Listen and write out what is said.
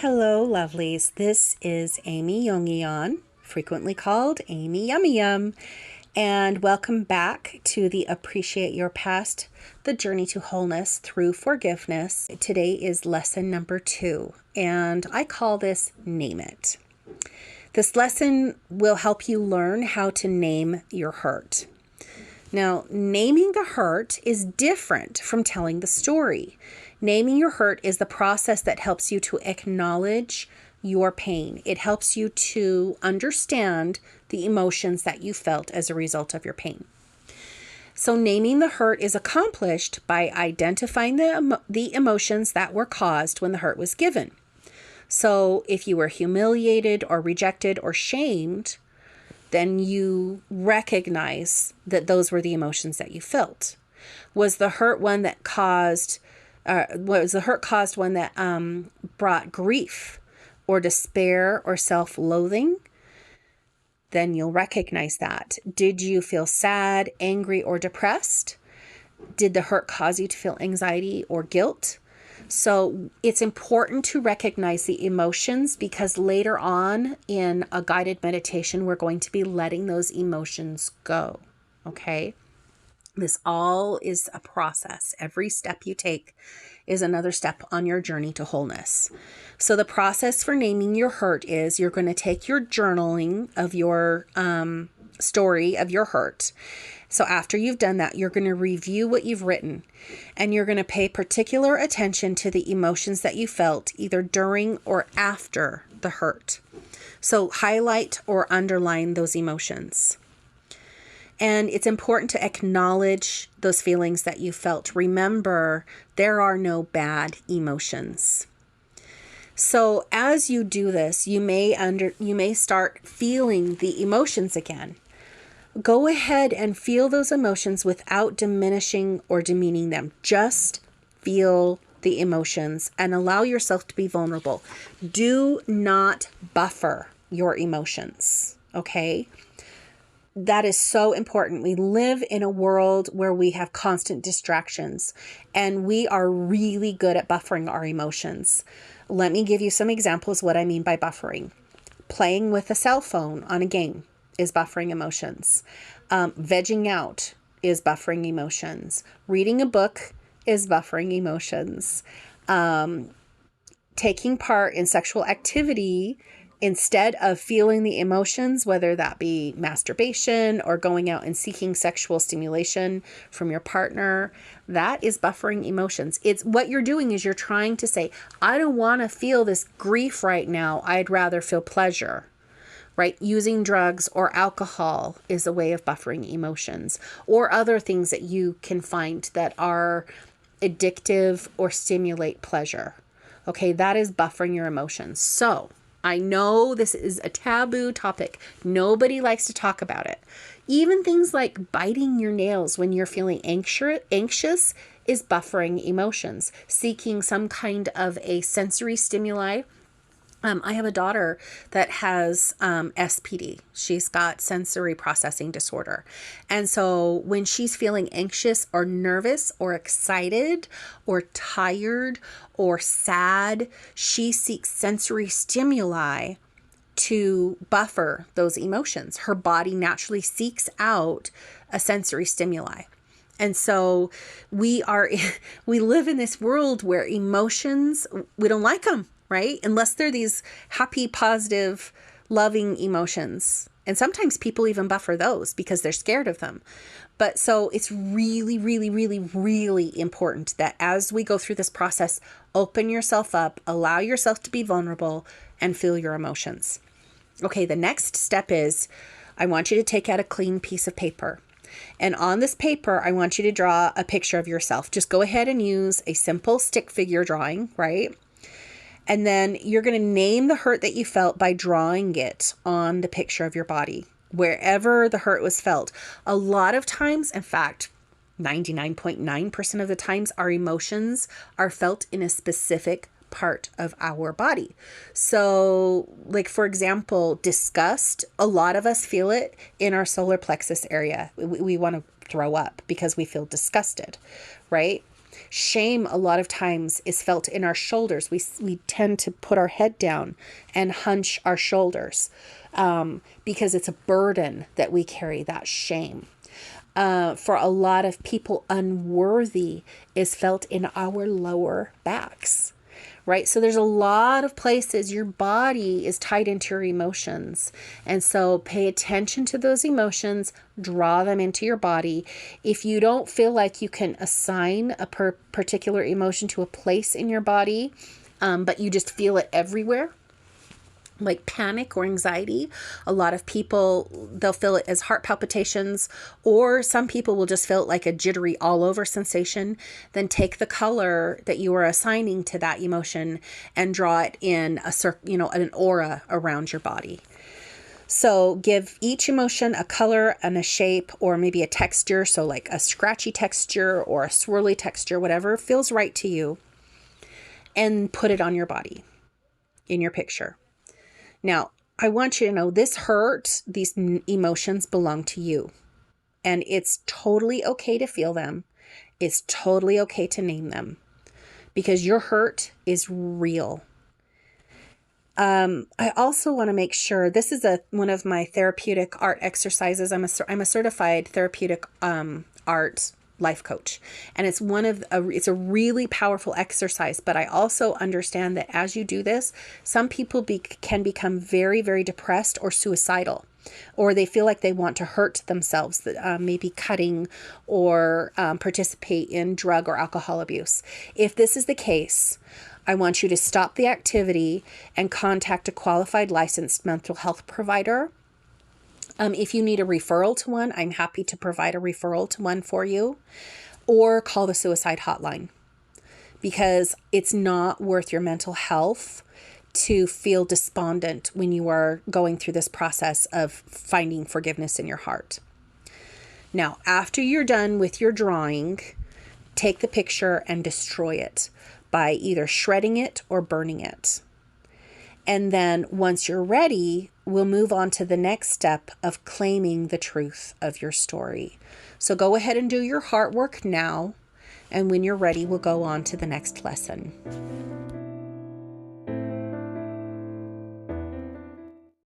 Hello, lovelies. This is Amy Yongion, frequently called Amy Yummy Yum, and welcome back to the Appreciate Your Past, the journey to wholeness through forgiveness. Today is lesson number 2, and I call this Name It. This lesson will help you learn how to name your hurt. Now, naming the hurt is different from telling the story. Naming your hurt is the process that helps you to acknowledge your pain. It helps you to understand the emotions that you felt as a result of your pain. So naming the hurt is accomplished by identifying the emotions that were caused when the hurt was given. So if you were humiliated or rejected or shamed, then you recognize that those were the emotions that you felt. Was the hurt one that caused one that brought grief or despair or self-loathing? Then you'll recognize that. Did you feel sad, angry, or depressed? Did the hurt cause you to feel anxiety or guilt? So it's important to recognize the emotions, because later on in a guided meditation, we're going to be letting those emotions go. Okay? This all is a process. Every step you take is another step on your journey to wholeness. So the process for naming your hurt is you're going to take your journaling of your story of your hurt. So after you've done that, you're going to review what you've written, and you're going to pay particular attention to the emotions that you felt either during or after the hurt. So highlight or underline those emotions. And it's important to acknowledge those feelings that you felt. Remember, there are no bad emotions. So as you do this, you may start feeling the emotions again. Go ahead and feel those emotions without diminishing or demeaning them. Just feel the emotions and allow yourself to be vulnerable. Do not buffer your emotions, okay? That is so important. We live in a world where we have constant distractions, and we are really good at buffering our emotions. Let me give you some examples what I mean by buffering. Playing with a cell phone on a game is buffering emotions. Vegging out is buffering emotions. Reading a book is buffering emotions. Taking part in sexual activity instead of feeling the emotions, whether that be masturbation or going out and seeking sexual stimulation from your partner, that is buffering emotions. It's what you're doing is you're trying to say, I don't want to feel this grief right now. I'd rather feel pleasure, right? Using drugs or alcohol is a way of buffering emotions, or other things that you can find that are addictive or stimulate pleasure. Okay, that is buffering your emotions. So I know this is a taboo topic. Nobody likes to talk about it. Even things like biting your nails when you're feeling anxious is buffering emotions. Seeking some kind of a sensory stimuli. I have a daughter that has SPD. She's got sensory processing disorder. And so when she's feeling anxious or nervous or excited or tired or sad, she seeks sensory stimuli to buffer those emotions. Her body naturally seeks out a sensory stimuli. And so we live in this world where emotions, we don't like them. Right? Unless they're these happy, positive, loving emotions. And sometimes people even buffer those because they're scared of them. But so it's really, really, really, really important that as we go through this process, open yourself up, allow yourself to be vulnerable, and feel your emotions. Okay, the next step is I want you to take out a clean piece of paper. And on this paper, I want you to draw a picture of yourself. Just go ahead and use a simple stick figure drawing, right? And then you're going to name the hurt that you felt by drawing it on the picture of your body, wherever the hurt was felt. A lot of times, in fact, 99.9% of the times, our emotions are felt in a specific part of our body. So, like, for example, disgust, a lot of us feel it in our solar plexus area. We want to throw up because we feel disgusted, right? Shame, a lot of times, is felt in our shoulders. We tend to put our head down and hunch our shoulders because it's a burden that we carry, that shame. For a lot of people, unworthy is felt in our lower backs, right? So there's a lot of places your body is tied into your emotions. And so pay attention to those emotions, draw them into your body. If you don't feel like you can assign a particular emotion to a place in your body, but you just feel it everywhere, like panic or anxiety, a lot of people, they'll feel it as heart palpitations, or some people will just feel it like a jittery all over sensation. Then take the color that you are assigning to that emotion and draw it in an aura around your body. So give each emotion a color and a shape, or maybe a texture. So like a scratchy texture or a swirly texture, whatever feels right to you, and put it on your body in your picture. Now, I want you to know this hurt, these emotions belong to you. And it's totally okay to feel them. It's totally okay to name them, because your hurt is real. I also want to make sure, this is one of my therapeutic art exercises. I'm a certified therapeutic art life coach, and it's it's a really powerful exercise. But I also understand that as you do this, some people can become very, very depressed or suicidal, or they feel like they want to hurt themselves, maybe cutting or participate in drug or alcohol abuse. If this is the case, I want you to stop the activity and contact a qualified licensed mental health provider. If you need a referral to one, I'm happy to provide a referral to one for you, or call the suicide hotline, because it's not worth your mental health to feel despondent when you are going through this process of finding forgiveness in your heart. Now, after you're done with your drawing, take the picture and destroy it by either shredding it or burning it. And then once you're ready, we'll move on to the next step of claiming the truth of your story. So go ahead and do your heart work now. And when you're ready, we'll go on to the next lesson.